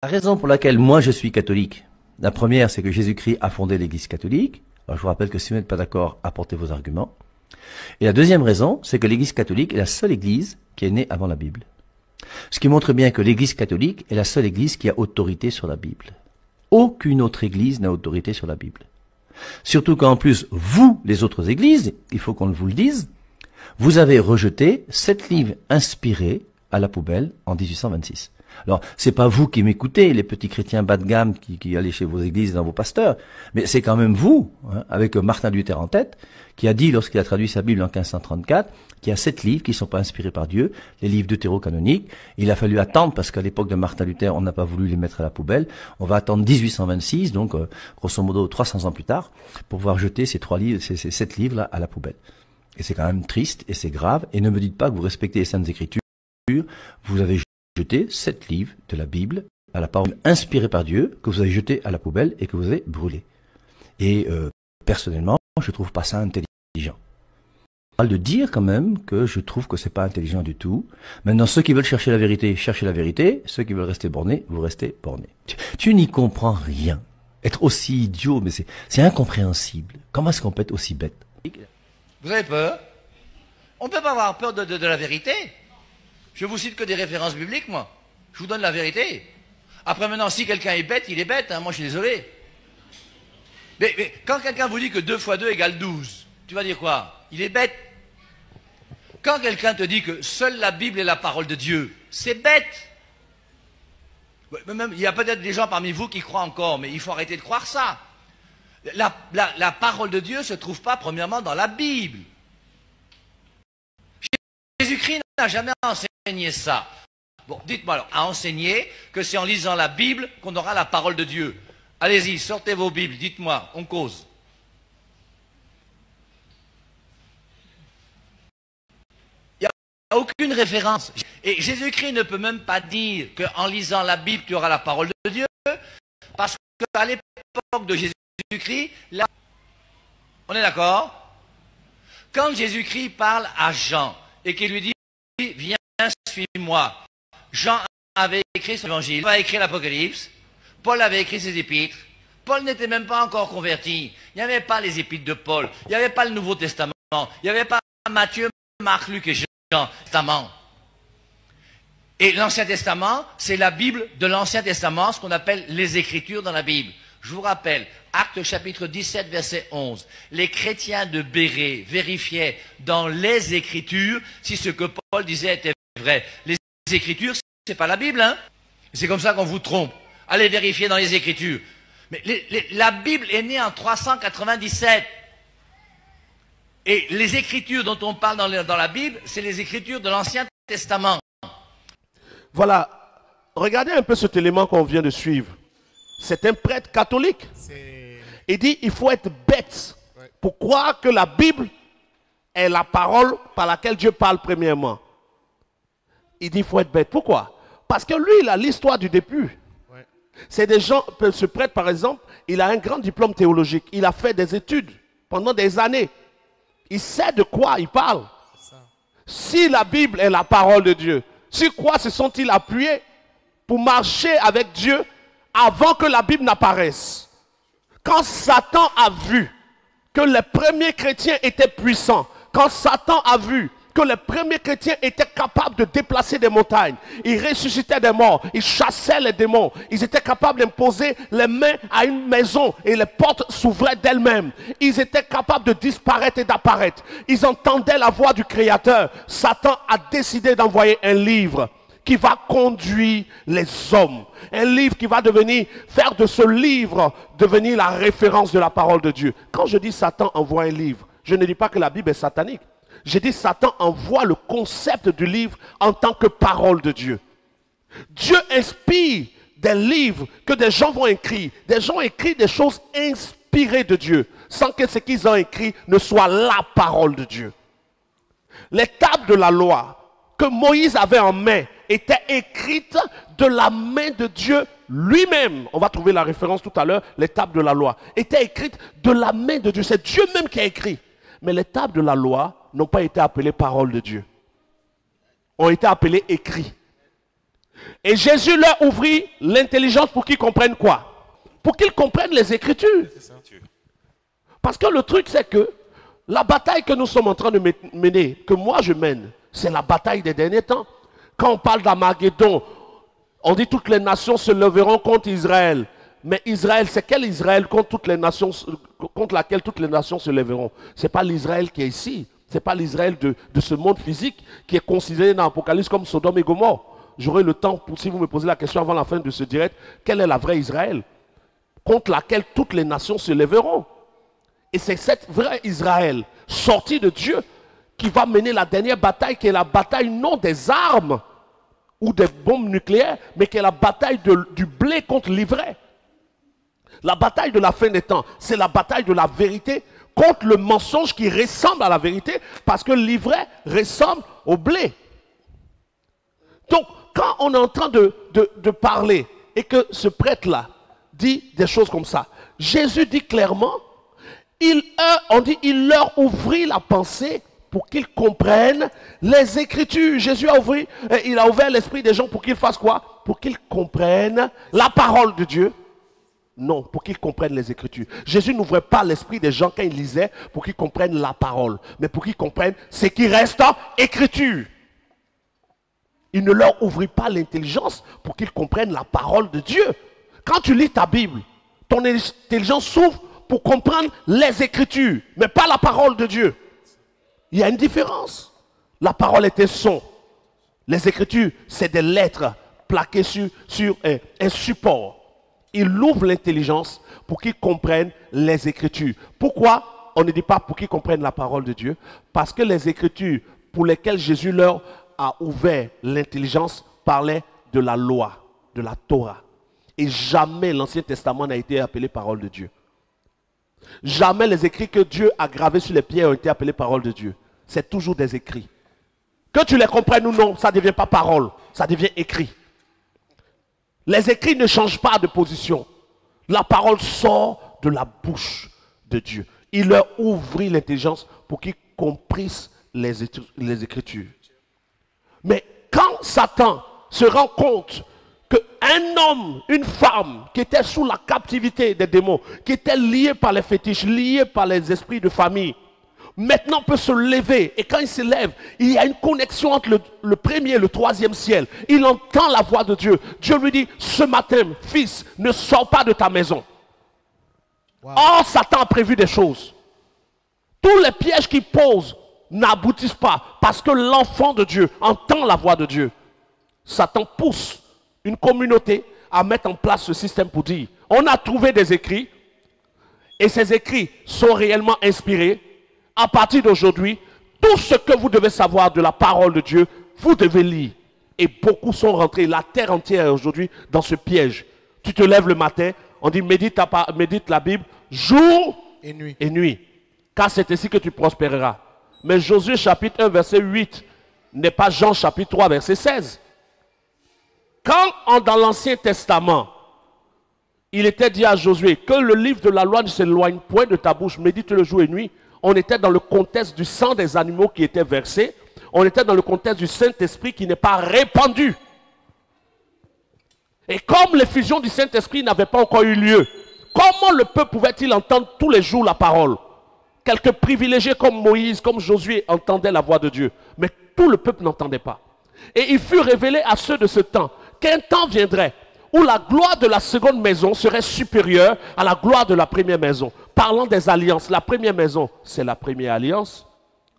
La raison pour laquelle moi je suis catholique, la première c'est que Jésus-Christ a fondé l'église catholique. Alors je vous rappelle que si vous n'êtes pas d'accord, apportez vos arguments. Et la deuxième raison, c'est que l'église catholique est la seule église qui est née avant la Bible. Ce qui montre bien que l'église catholique est la seule église qui a autorité sur la Bible. Aucune autre église n'a autorité sur la Bible. Surtout qu'en plus, vous, les autres églises, il faut qu'on vous le dise, vous avez rejeté 7 livres inspirés à la poubelle en 1826. Alors, c'est pas vous qui m'écoutez, les petits chrétiens bas de gamme qui allez chez vos églises et dans vos pasteurs, mais c'est quand même vous, hein, avec Martin Luther en tête, qui a dit, lorsqu'il a traduit sa Bible en 1534, qu'il y a 7 livres qui ne sont pas inspirés par Dieu, les livres deutérocanoniques. Il a fallu attendre, parce qu'à l'époque de Martin Luther, on n'a pas voulu les mettre à la poubelle. On va attendre 1826, donc grosso modo 300 ans plus tard, pour pouvoir jeter ces 7 livres-là à la poubelle. Et c'est quand même triste, et c'est grave, et ne me dites pas que vous respectez les Saintes Écritures. Vous avez jeté 7 livres de la Bible à la parole inspirée par Dieu, que vous avez jeté à la poubelle et que vous avez brûlé. Et personnellement, je trouve pas ça intelligent. De dire quand même que je trouve que c'est pas intelligent du tout. Maintenant, ceux qui veulent chercher la vérité, cherchez la vérité. Ceux qui veulent rester bornés, vous restez bornés. Tu n'y comprends rien. Être aussi idiot, mais c'est incompréhensible. Comment est-ce qu'on peut être aussi bête? Vous avez peur? On ne peut pas avoir peur de la vérité. Je vous cite que des références bibliques, moi. Je vous donne la vérité. Après, maintenant, si quelqu'un est bête, il est bête. Hein. Moi, je suis désolé. Mais quand quelqu'un vous dit que 2 fois 2 égale 12, tu vas dire quoi? Il est bête. Quand quelqu'un te dit que seule la Bible est la parole de Dieu, c'est bête. Même, il y a peut-être des gens parmi vous qui croient encore, mais il faut arrêter de croire ça. La parole de Dieu ne se trouve pas premièrement dans la Bible. Jésus-Christ n'a jamais enseigné ça. Bon, dites-moi alors, a enseigné que c'est en lisant la Bible qu'on aura la parole de Dieu. Allez-y, sortez vos Bibles, dites-moi, on cause. Il n'y a aucune référence. Et Jésus-Christ ne peut même pas dire qu'en lisant la Bible, tu auras la parole de Dieu, parce qu'à l'époque de Jésus-Christ, là, on est d'accord? Quand Jésus-Christ parle à Jean et qu'il lui dit « Viens, suis-moi », Jean avait écrit son évangile, Paul a écrit l'Apocalypse, Paul avait écrit ses épîtres. Paul n'était même pas encore converti. Il n'y avait pas les épîtres de Paul. Il n'y avait pas le Nouveau Testament. Il n'y avait pas Matthieu, Marc, Luc et Jean. Testament. Et l'Ancien Testament, c'est la Bible de l'Ancien Testament, ce qu'on appelle les Écritures dans la Bible. Je vous rappelle, Actes chapitre 17, verset 11. Les chrétiens de Bérée vérifiaient dans les Écritures si ce que Paul disait était vrai. Les Écritures, c'est pas la Bible, hein? C'est comme ça qu'on vous trompe. Allez vérifier dans les Écritures. Mais la Bible est née en 397. Et les Écritures dont on parle dans la Bible, c'est les Écritures de l'Ancien Testament. Voilà. Regardez un peu cet élément qu'on vient de suivre. C'est un prêtre catholique. Il dit il faut être bête pour croire que la Bible est la parole par laquelle Dieu parle premièrement. Il dit il faut être bête. Pourquoi? Parce que lui, il a l'histoire du début. C'est des gens, ce prêtre par exemple, il a un grand diplôme théologique. Il a fait des études pendant des années. Il sait de quoi il parle. Si la Bible est la parole de Dieu, sur quoi se sont-ils appuyés pour marcher avec Dieu avant que la Bible n'apparaisse? Quand Satan a vu que les premiers chrétiens étaient puissants, quand Satan a vu que les premiers chrétiens étaient capables de déplacer des montagnes, ils ressuscitaient des morts, ils chassaient les démons, ils étaient capables d'imposer les mains à une maison et les portes s'ouvraient d'elles-mêmes, ils étaient capables de disparaître et d'apparaître, ils entendaient la voix du Créateur. Satan a décidé d'envoyer un livre qui va conduire les hommes, un livre qui va faire de ce livre devenir la référence de la parole de Dieu. Quand je dis Satan envoie un livre, je ne dis pas que la Bible est satanique. J'ai dit Satan envoie le concept du livre en tant que parole de Dieu. Dieu inspire des livres que des gens vont écrire. Des gens écrivent des choses inspirées de Dieu, sans que ce qu'ils ont écrit ne soit la parole de Dieu. Les tables de la loi que Moïse avait en main étaient écrites de la main de Dieu lui-même. On va trouver la référence tout à l'heure. Les tables de la loi étaient écrites de la main de Dieu. C'est Dieu même qui a écrit. Mais les tables de la loi n'ont pas été appelées paroles de Dieu. Ont été appelées écrits. Et Jésus leur ouvrit l'intelligence pour qu'ils comprennent quoi? Pour qu'ils comprennent les Écritures. Parce que le truc, c'est que la bataille que nous sommes en train de mener, que moi je mène, c'est la bataille des derniers temps. Quand on parle d'Armageddon, on dit toutes les nations se leveront contre Israël. Mais Israël, c'est quel Israël contre laquelle toutes les nations se lèveront? Ce n'est pas l'Israël qui est ici. Ce n'est pas l'Israël de ce monde physique qui est considéré dans l'Apocalypse comme Sodome et Gomorrhe. J'aurai le temps, pour, si vous me posez la question avant la fin de ce direct, quelle est la vraie Israël contre laquelle toutes les nations se lèveront? Et c'est cette vraie Israël, sortie de Dieu, qui va mener la dernière bataille, qui est la bataille non des armes ou des bombes nucléaires, mais qui est la bataille du blé contre l'ivraie. La bataille de la fin des temps, c'est la bataille de la vérité contre le mensonge qui ressemble à la vérité, parce que l'ivraie ressemble au blé. Donc, quand on est en train de parler et que ce prêtre-là dit des choses comme ça, Jésus dit clairement, il leur ouvrit la pensée pour qu'ils comprennent les Écritures. Jésus il a ouvert l'esprit des gens pour qu'ils fassent quoi? Pour qu'ils comprennent la parole de Dieu. Non, pour qu'ils comprennent les Écritures. Jésus n'ouvrait pas l'esprit des gens quand il lisait pour qu'ils comprennent la parole, mais pour qu'ils comprennent ce qui reste en Écriture. Il ne leur ouvrit pas l'intelligence pour qu'ils comprennent la parole de Dieu. Quand tu lis ta Bible, ton intelligence s'ouvre pour comprendre les Écritures, mais pas la parole de Dieu. Il y a une différence. La parole est un son. Les Écritures, c'est des lettres plaquées sur un support. Il ouvre l'intelligence pour qu'ils comprennent les Écritures. Pourquoi on ne dit pas pour qu'ils comprennent la parole de Dieu? Parce que les Écritures pour lesquelles Jésus leur a ouvert l'intelligence parlaient de la loi, de la Torah. Et jamais l'Ancien Testament n'a été appelé parole de Dieu. Jamais les écrits que Dieu a gravés sur les pierres ont été appelés parole de Dieu. C'est toujours des écrits. Que tu les comprennes ou non, ça ne devient pas parole, ça devient écrit. Les écrits ne changent pas de position. La parole sort de la bouche de Dieu. Il leur ouvrit l'intelligence pour qu'ils comprissent les Écritures. Mais quand Satan se rend compte qu'un homme, une femme qui était sous la captivité des démons, qui était lié par les fétiches, lié par les esprits de famille, maintenant peut se lever. Et quand il se lève, il y a une connexion entre le premier et le troisième ciel. Il entend la voix de Dieu. Dieu lui dit, ce matin, fils, ne sors pas de ta maison. Wow. Or, Satan a prévu des choses. Tous les pièges qu'il pose n'aboutissent pas parce que l'enfant de Dieu entend la voix de Dieu. Satan pousse une communauté à mettre en place ce système pour dire, on a trouvé des écrits et ces écrits sont réellement inspirés. À partir d'aujourd'hui, tout ce que vous devez savoir de la parole de Dieu, vous devez lire. Et beaucoup sont rentrés, la terre entière est aujourd'hui dans ce piège. Tu te lèves le matin, on dit médite la Bible jour et nuit. Car c'est ainsi que tu prospéreras. Mais Josué chapitre 1 verset 8 n'est pas Jean chapitre 3 verset 16. Quand dans l'Ancien Testament, il était dit à Josué que le livre de la loi ne s'éloigne point de ta bouche, médite le jour et nuit, on était dans le contexte du sang des animaux qui était versé, on était dans le contexte du Saint-Esprit qui n'est pas répandu. Et comme l'effusion du Saint-Esprit n'avait pas encore eu lieu, comment le peuple pouvait-il entendre tous les jours la parole? Quelques privilégiés comme Moïse, comme Josué entendaient la voix de Dieu, mais tout le peuple n'entendait pas. Et il fut révélé à ceux de ce temps qu'un temps viendrait où la gloire de la seconde maison serait supérieure à la gloire de la première maison. Parlant des alliances, la première maison, c'est la première alliance.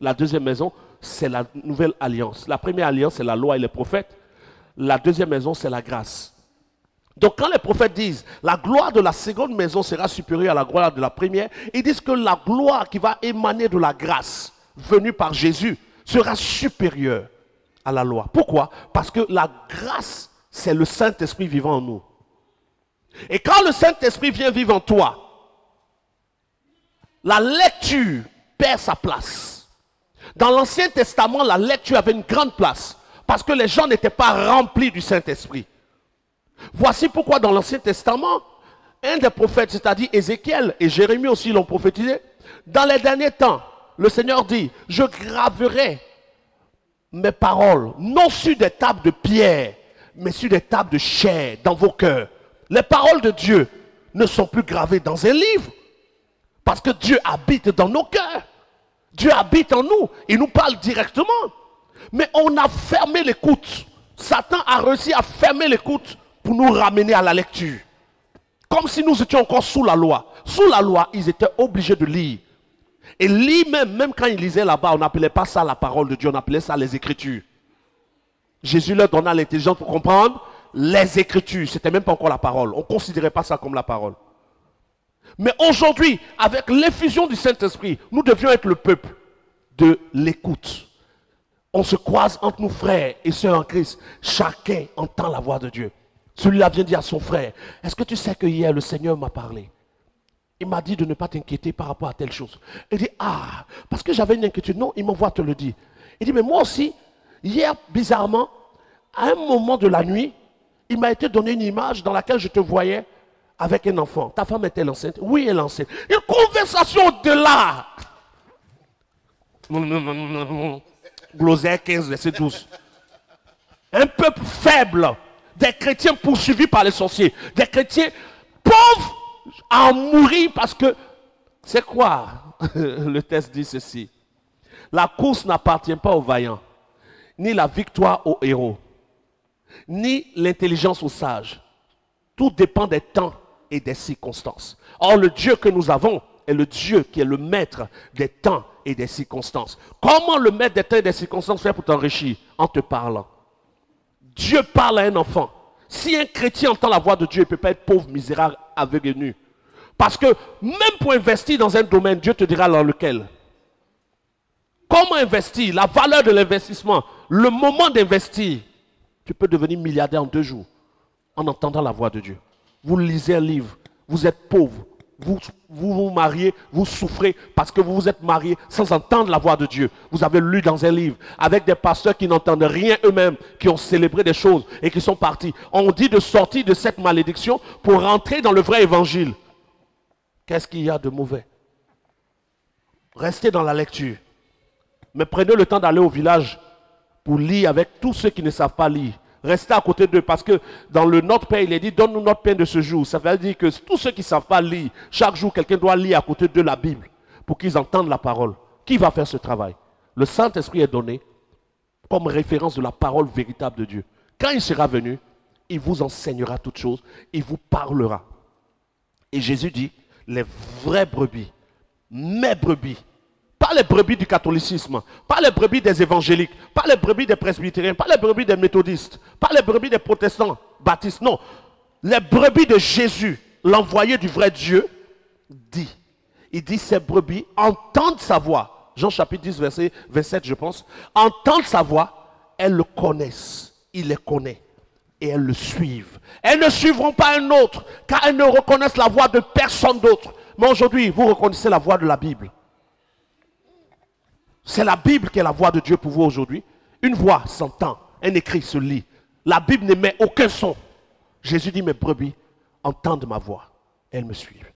La deuxième maison, c'est la nouvelle alliance. La première alliance, c'est la loi et les prophètes. La deuxième maison, c'est la grâce. Donc quand les prophètes disent la gloire de la seconde maison sera supérieure à la gloire de la première, ils disent que la gloire qui va émaner de la grâce venue par Jésus sera supérieure à la loi. Pourquoi? Parce que la grâce, c'est le Saint-Esprit vivant en nous. Et quand le Saint-Esprit vient vivre en toi, la lecture perd sa place. Dans l'Ancien Testament, la lecture avait une grande place parce que les gens n'étaient pas remplis du Saint-Esprit. Voici pourquoi dans l'Ancien Testament, un des prophètes, c'est-à-dire Ézéchiel et Jérémie aussi l'ont prophétisé, dans les derniers temps, le Seigneur dit, je graverai mes paroles, non sur des tables de pierre, mais sur des tables de chair dans vos cœurs. Les paroles de Dieu ne sont plus gravées dans un livre. Parce que Dieu habite dans nos cœurs. Dieu habite en nous. Il nous parle directement. Mais on a fermé l'écoute. Satan a réussi à fermer l'écoute pour nous ramener à la lecture. Comme si nous étions encore sous la loi. Sous la loi, ils étaient obligés de lire. Et lire même quand ils lisaient là-bas, on n'appelait pas ça la parole de Dieu, on appelait ça les Écritures. Jésus leur donna l'intelligence pour comprendre les Écritures. Ce n'était même pas encore la parole. On ne considérait pas ça comme la parole. Mais aujourd'hui, avec l'effusion du Saint-Esprit, nous devions être le peuple de l'écoute. On se croise entre nous frères et sœurs en Christ. Chacun entend la voix de Dieu. Celui-là vient dire à son frère, est-ce que tu sais que hier le Seigneur m'a parlé? Il m'a dit de ne pas t'inquiéter par rapport à telle chose. Il dit, ah, parce que j'avais une inquiétude. Non, il m'envoie te le dire. Il dit, mais moi aussi, hier, bizarrement, à un moment de la nuit, il m'a été donné une image dans laquelle je te voyais avec un enfant. Ta femme est-elle enceinte? Oui, elle est enceinte. Une conversation au-delà. Glossaire 15, verset 12. Un peuple faible, des chrétiens poursuivis par les sorciers, des chrétiens pauvres à en mourir parce que, c'est quoi? Le texte dit ceci. La course n'appartient pas aux vaillants, ni la victoire aux héros, ni l'intelligence aux sages. Tout dépend des temps et des circonstances. Or, le Dieu que nous avons est le Dieu qui est le maître des temps et des circonstances. Comment le maître des temps et des circonstances fait pour t'enrichir? En te parlant. Dieu parle à un enfant. Si un chrétien entend la voix de Dieu, il ne peut pas être pauvre, misérable, aveugle et nu. Parce que même pour investir dans un domaine, Dieu te dira dans lequel. Comment investir? La valeur de l'investissement. Le moment d'investir. Tu peux devenir milliardaire en 2 jours en entendant la voix de Dieu. Vous lisez un livre, vous êtes pauvre, vous vous mariez, vous souffrez parce que vous vous êtes marié sans entendre la voix de Dieu. Vous avez lu dans un livre avec des pasteurs qui n'entendent rien eux-mêmes, qui ont célébré des choses et qui sont partis. On dit de sortir de cette malédiction pour rentrer dans le vrai évangile. Qu'est-ce qu'il y a de mauvais? Restez dans la lecture. Mais prenez le temps d'aller au village pour lire avec tous ceux qui ne savent pas lire. Restez à côté d'eux parce que dans le Notre Père, il est dit, donne-nous notre pain de ce jour. Ça veut dire que tous ceux qui ne savent pas lire, chaque jour, quelqu'un doit lire à côté d'eux la Bible pour qu'ils entendent la parole. Qui va faire ce travail? Le Saint-Esprit est donné comme référence de la parole véritable de Dieu. Quand il sera venu, il vous enseignera toutes choses, il vous parlera. Et Jésus dit, les vraies brebis, mes brebis, pas les brebis du catholicisme, pas les brebis des évangéliques, pas les brebis des presbytériens, pas les brebis des méthodistes, pas les brebis des protestants, baptistes, non. Les brebis de Jésus, l'envoyé du vrai Dieu, dit. Il dit, ces brebis entendent sa voix. Jean chapitre 10, verset 27, je pense. Entendent sa voix, elles le connaissent, il les connaît. Et elles le suivent. Elles ne suivront pas un autre, car elles ne reconnaissent la voix de personne d'autre. Mais aujourd'hui, vous reconnaissez la voix de la Bible. C'est la Bible qui est la voix de Dieu pour vous aujourd'hui. Une voix s'entend, un écrit se lit. La Bible n'émet aucun son. Jésus dit, mes brebis entendent ma voix, elles me suivent.